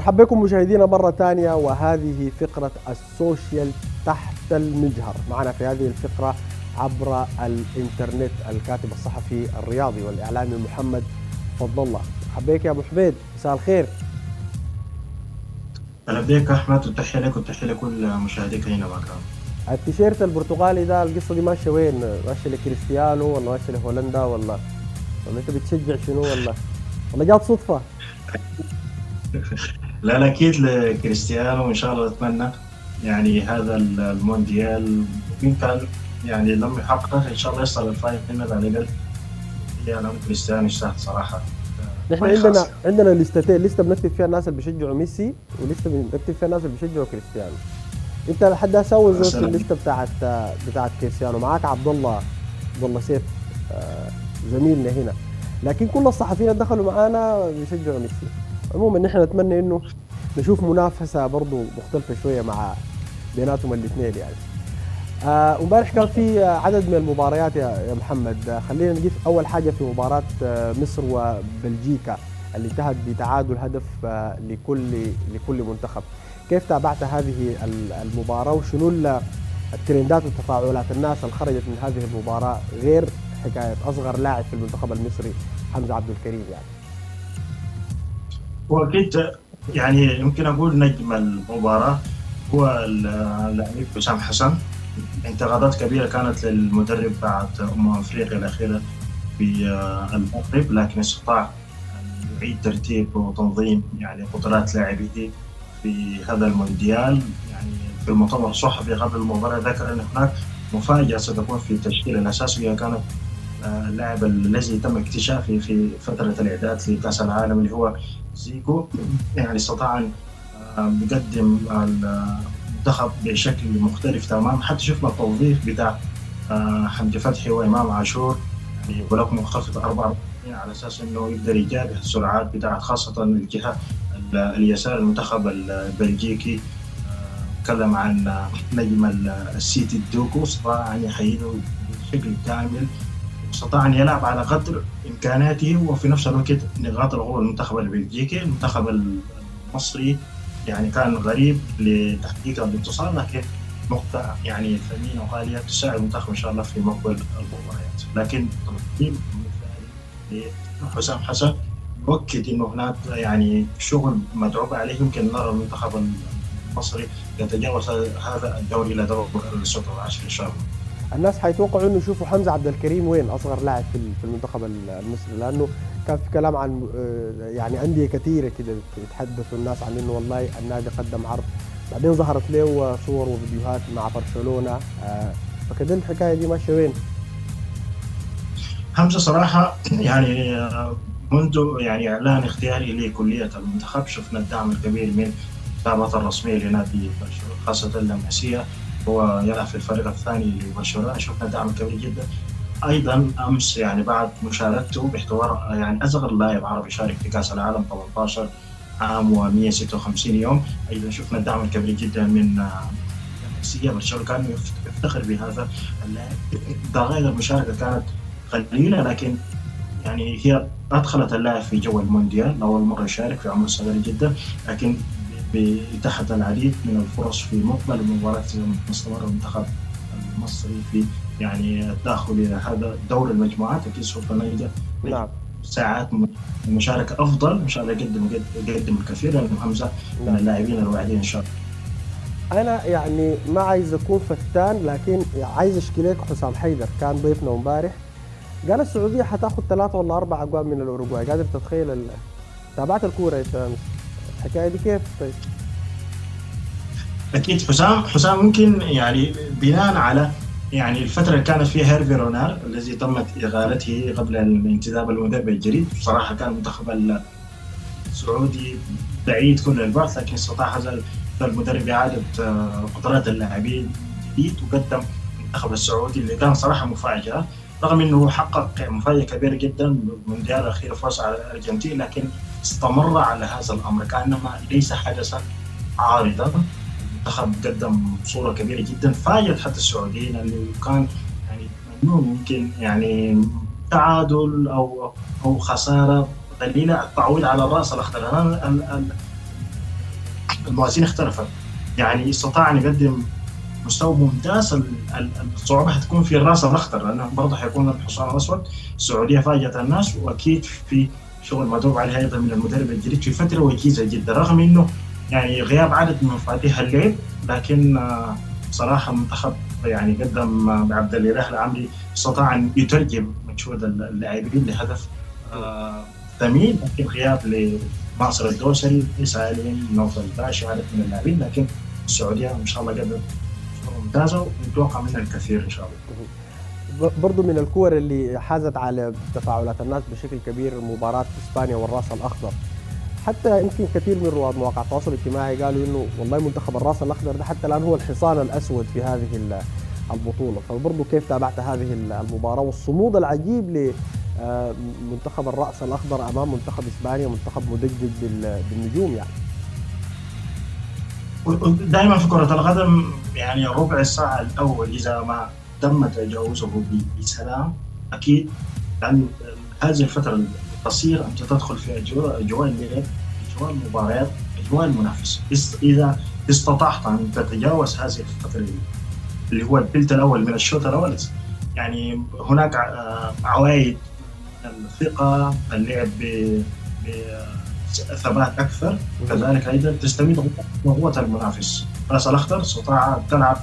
مرحبا بكم مشاهدينا مرة ثانية، وهذه فقرة السوشيال تحت المجهر. معنا في هذه الفقرة عبر الإنترنت الكاتب الصحفي الرياضي والإعلامي محمد فضل الله. مرحبا بك يا أبو حميد، مساء الخير. أهلا بك أحمد، وتحية لك وتحية لكل مشاهديك هنا مكان. التيشيرت البرتغالي ده القصة دي ماشية وين؟ ماشية لكريستيانو ولا ماشية لهولندا ولا أنت بتشجع شنو ولا جات صدفة؟ لا أكيد لكريستيانو، وإن شاء الله أتمنى يعني هذا المونديال يمكن يعني لم يحقق إن شاء الله يصل الفاينل على الأقل. يعني كريستيانو يستاهل صراحة. نحن عندنا لستتين، لسته بنكتب فيها الناس اللي بيشجعوا ميسي، ولسته بنكتب فيها الناس اللي بيشجعوا كريستيانو. انت لحد هسه اول زول في الليسته بتاعت كريستيانو، معاك عبد الله سيف زميلنا هنا، لكن كل الصحفيين اللي دخلوا معانا بيشجعوا ميسي. عموما نحن نتمنى انه نشوف منافسه برضه مختلفه شويه مع بيناتهم الاثنين يعني. امبارح كان في عدد من المباريات يا محمد. خلينا نجي اول حاجه في مباراه مصر وبلجيكا اللي انتهت بتعادل هدف لكل منتخب. كيف تابعت هذه المباراه، وشنو الترندات وتفاعلات الناس اللي خرجت من هذه المباراه، غير حكايه اصغر لاعب في المنتخب المصري حمزه عبد الكريم يعني؟ وأكيد يعني يمكن أقول نجم المباراة هو اللاعب حسام حسن. انتقادات كبيرة كانت للمدرب بعد أفريقيا الأخيرة في المغرب، لكن استطاع أن يعيد ترتيب وتنظيم يعني قدرات لاعبيه في هذا المونديال. يعني في المؤتمر الصحفي قبل المباراة ذكر أن هناك مفاجأة ستكون في التشكيل الأساسي، وهي كانت اللاعب الذي تم اكتشافه في فترة الإعداد لكأس العالم اللي هو زيكو. يعني استطاع أن يقدم المنتخب بشكل مختلف تماما. حتى شفنا التوظيف بتاع حمدي فتحي وإمام عاشور، يعني بلوك منخفض 4 على أساس أنه يقدر يجابه السرعات بتاعت خاصة الجهة اليسار المنتخب البلجيكي. تكلم عن نجم السيتي الدوكو، استطاع أن يحيده بشكل كامل، استطاع أن يلعب على قدر إمكاناته، وفي نفس الوقت نقاط القوة المنتخب البلجيكي. المنتخب المصري يعني كان غريب لتحقيق الانتصار، لكن نقطة يعني ثمينة وغالية تساعد المنتخب إن شاء الله في مقبل المباريات. لكن تقديم مثالي لحسام حسن يؤكد إنه هناك يعني شغل متعوب عليه. يمكن نرى المنتخب المصري يتجاوز هذا الدوري إلى دور ال16 إن شاء الله. الناس حيتوقعوا انه يشوفوا حمزه عبد الكريم وين اصغر لاعب في المنتخب المصري، لانه كان في كلام عن يعني انديه كثيره كده بيتحدثوا الناس عن انه والله النادي قدم عرض، بعدين ظهرت له صور وفيديوهات مع برشلونه. فكده الحكايه دي ماشيه وين؟ حمزه صراحه يعني منذ يعني اعلان اختياري لكليه المنتخب شفنا الدعم الكبير من الإدارة الرسميه لنادي برشلونه، خاصه اللمسيه هو يلعب في الفريق الثاني لبرشلونه. شفنا دعم كبير جدا. ايضا امس يعني بعد مشاركته باحتوار يعني اصغر لاعب عربي يشارك في كاس العالم 18 عام و156 يوم، ايضا شفنا الدعم الكبير جدا من اللمسيه. برشلونه كان يفتخر بهذا اللاعب. دقائق المشاركه كانت قليله، لكن يعني هي ادخلت اللاعب في جو المونديال، اول مره يشارك في عمر صغير جدا، لكن اتاحت العديد من الفرص في مقبل المباريات مستمر المنتخب المصري في يعني التأهل إلى هذا دور المجموعات. أكيد سوف نجد ساعات مشاركة أفضل إن شاء الله. يقدم الكثير، لأنه حمزة من اللاعبين الواعدين إن شاء الله. أنا يعني ما عايز أكون فتان، لكن عايز أشكي لك حسام حيدر كان ضيفنا امبارح، قال السعودية حتاخذ 3 ولا 4 أجوال من الأوروغواي. قادر تتخيل؟ تابعت الكورة أنت الحكاية دي كيف؟ طيب أكيد حسام ممكن يعني بناء على يعني الفترة اللي كانت فيها هيرفي رونار الذي تمت إغالته قبل الانتداب المدرب الجديد. بصراحة كان المنتخب السعودي بعيد كل البعد، لكن استطاع هذا المدرب إعادة قدرات اللاعبين جديد، وقدم المنتخب السعودي اللي كان صراحة مفاجأة، رغم أنه حقق مفاجأة كبيرة جدا بالمونديال الأخير فاز على الأرجنتين، لكن استمر على هذا الأمر كأنما ليس حدثا عارضا. المنتخب قدم صورة كبيرة جدا، فاجأت حتى السعوديين اللي كان يعني ممنوع ممكن يعني تعادل أو خسارة قليلة، التعويض على الرأس الأخضر. الموازين اختلفت. يعني استطاع ان يقدم مستوى ممتاز. الصعوبه حتكون في الراس الاخضر، لانه برضه حيكون الحصان الاسود. السعوديه فاجأت الناس، واكيد في شغل مدعو عليه ايضا من المدرب الجديد في فتره وجيزه جدا، رغم انه يعني غياب عدد من مفاتيح اللعب. لكن صراحه المنتخب يعني قدم بعبد الاله العمري، استطاع ان يترجم مجهود اللاعبين لهدف ثمين. لكن غياب لناصر الدوسري، سالم، نوفل الباشا، عدد من اللاعبين. لكن السعوديه ان شاء الله قدمت ممتازه، ونتوقع منها الكثير ان شاء الله. برضو من الكور اللي حازت على تفاعلات الناس بشكل كبير مباراة اسبانيا والراس الاخضر. حتى يمكن كثير من رواد مواقع التواصل الاجتماعي قالوا انه والله منتخب الراس الاخضر ده حتى الان هو الحصان الاسود في هذه البطولة. فبرضو كيف تابعت هذه المباراة والصمود العجيب لمنتخب الراس الاخضر امام منتخب اسبانيا، منتخب مدجج بالنجوم يعني. دائما في كرة القدم يعني ربع الساعة الأول إذا ما تم تجاوزه بسلام، أكيد لأن هذه الفترة القصيرة أنت تدخل في أجواء اللعب، أجواء المباريات، أجواء المنافسة. إذا استطعت أن تتجاوز هذه الفترة اللي هو الثلث الأول من الشوط الأول، يعني هناك عوائد الثقة، اللعب ثبات اكثر، كذلك ايضا تستمد قوه المنافس. راس الاخضر استطاع تلعب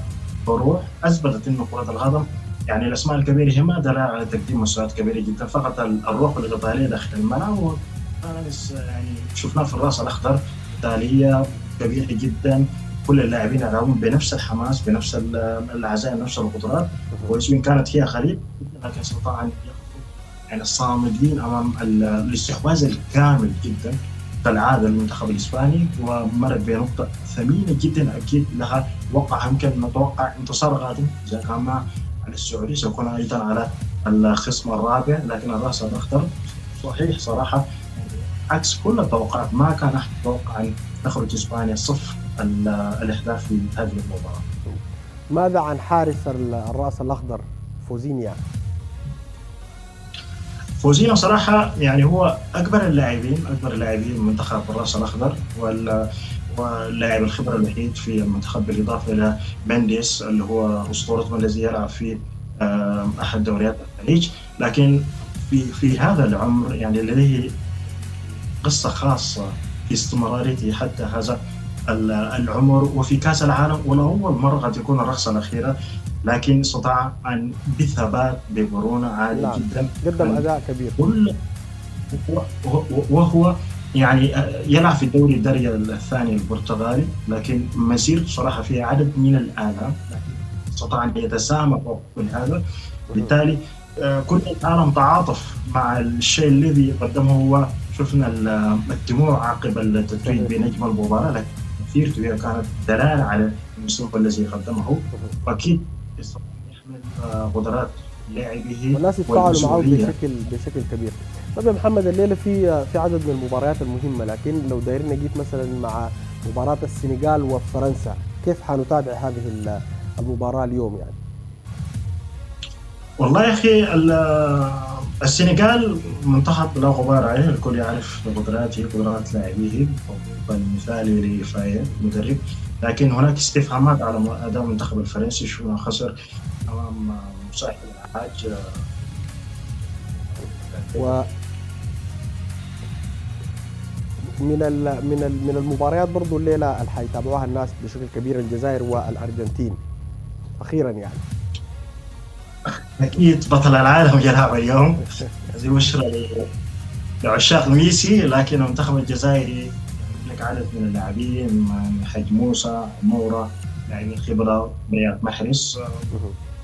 بروح، اثبتت انه كره القدم يعني الاسماء الكبيره هي ما دل على تقديم مستويات كبيره جدا، فقط الروح والقتاليه داخل الملعب. يعني شفناه في الراس الاخضر قتاليه كبيره جدا، كل اللاعبين يلعبون بنفس الحماس، بنفس العزائم، نفس القدرات، وإن كانت هي غريب، لكن استطاع ان يعني الصامدين امام الاستحواذ الكامل جدا كالعاده المنتخب الاسباني، ومرق بنقطه ثمينه جدا. اكيد لها وقع، يمكن نتوقع انتصار قادم اذا كان ما على السعودي سيكون ايضا على الخصم الرابع. لكن الراس الاخضر صحيح صراحه عكس كل التوقعات، ما كان احد يتوقع ان تخرج اسبانيا صفر الاهداف في هذه المباراه. ماذا عن حارس الراس الاخضر فوزينيا؟ فوزينيا صراحة يعني هو أكبر اللاعبين منتخب الراس الأخضر، واللاعب الخبرة الوحيد في المنتخب، بالإضافة إلى منديس اللي هو أسطورتنا الذي يلعب في أحد دوريات الخليج. لكن في هذا العمر يعني لديه قصة خاصة في استمراريته حتى هذا العمر، وفي كأس العالم ولأول مرة قد يكون الرقصة الأخيرة، لكن استطاع أن بثبات بمرونة عالية جدا قدم أداء كبير. وهو يعني يلعب في الدوري الدرجة الثاني البرتغالي، لكن مسيرته صراحة فيها عدد من الآلام، لكن استطاع أن يتسامح كل هذا. بالتالي كل العالم تعاطف مع الشيء الذي قدمه هو. شفنا الدموع عقب التتويج بنجم المباراة، لكن مسيرته هي كانت دلالة على المستوى الذي قدمه، وأكيد يستطيع يحمل قدرات لاعبه والناس يتفاعلوا معه بشكل كبير. طيب يا محمد، الليله في عدد من المباريات المهمه، لكن لو دايرين نجيب مثلا مع مباراه السنغال وفرنسا، كيف حنتابع هذه المباراه اليوم يعني؟ والله يا اخي السنغال منتخب لا غبار عليه، الكل يعرف قدراته، قدرات لاعبيه، المثالي لفاية مدرب. لكن هناك استفهامات على اداء المنتخب الفرنسي، شو خسر امام مساعد العاج. و من المباريات برضو الليله اللي حيتابعوها الناس بشكل كبير الجزائر والارجنتين اخيرا يعني. اكيد بطل العالم يلعب اليوم، هذه بشرى لعشاق ميسي. لكن المنتخب الجزائري يملك عدد من اللاعبين، حج موسى، مورا، لاعبين خبره، رياض محرز.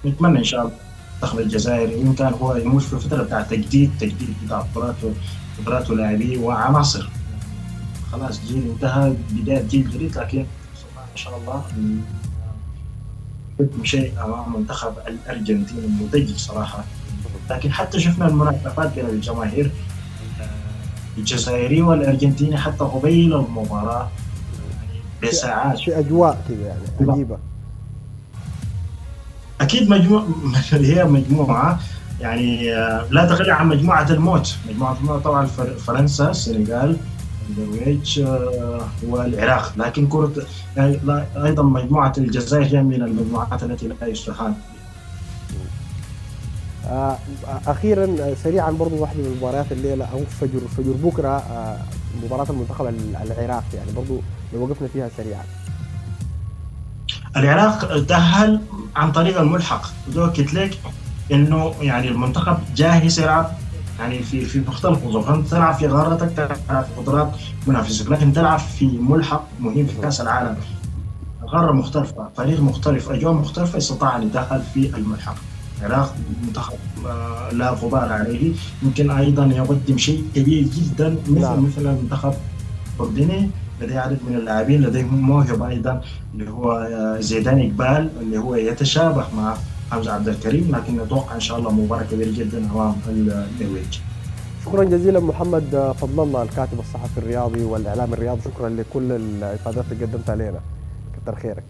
نتمنى ان شاء الله المنتخب الجزائري ان كان هو يموت في فتره بتاع تجديد بتاع قدراته لاعبيه وعناصر. خلاص جيل انتهى، بدايه جيل جديد، لكن ان شاء الله قدم شيء امام منتخب الارجنتين المدجج صراحه. لكن حتى شفنا المنافسات بين الجماهير الجزائري والارجنتيني حتى قبيل المباراه يعني بساعات، في اجواء كذا يعني عجيبه. اكيد هي مجموعه يعني لا تقل عن مجموعه الموت. طبعا فرنسا، السنغال، النرويج والعراق، لكن كرة يعني أيضا مجموعة الجزائر هي من المجموعات التي لا يستهان. اخيرا سريعا برضو واحده من المباريات الليله او فجر بكره مباراه المنتخب العراقي، يعني برضو لو وقفنا فيها سريعا. العراق تأهل عن طريق الملحق، ذوكت لك انه يعني المنتخب جاهز يلعب يعني في مختلف الظروف، انت تلعب في غارتك، تلعب في قدرات منافسك، لكن تلعب في ملحق مهم في كاس العالم، غاره مختلفه، فريق مختلف، اجواء مختلفه، استطاع ان يدخل في الملحق. العراق منتخب لا غبار عليه، يمكن ايضا يقدم شيء كبير جدا نعم. مثل المنتخب الاردني، لديه عدد من اللاعبين، لديهم موهبه ايضا اللي هو زيدان اقبال اللي هو يتشابه مع حمزه عبد الكريم، لكن نتوقع ان شاء الله مباراه كبيره جدا امام النرويج. شكرا جزيلا محمد فضل الله الكاتب الصحفي الرياضي والاعلام الرياضي، شكرا لكل الافادات اللي قدمتها لنا، كتر خيرك.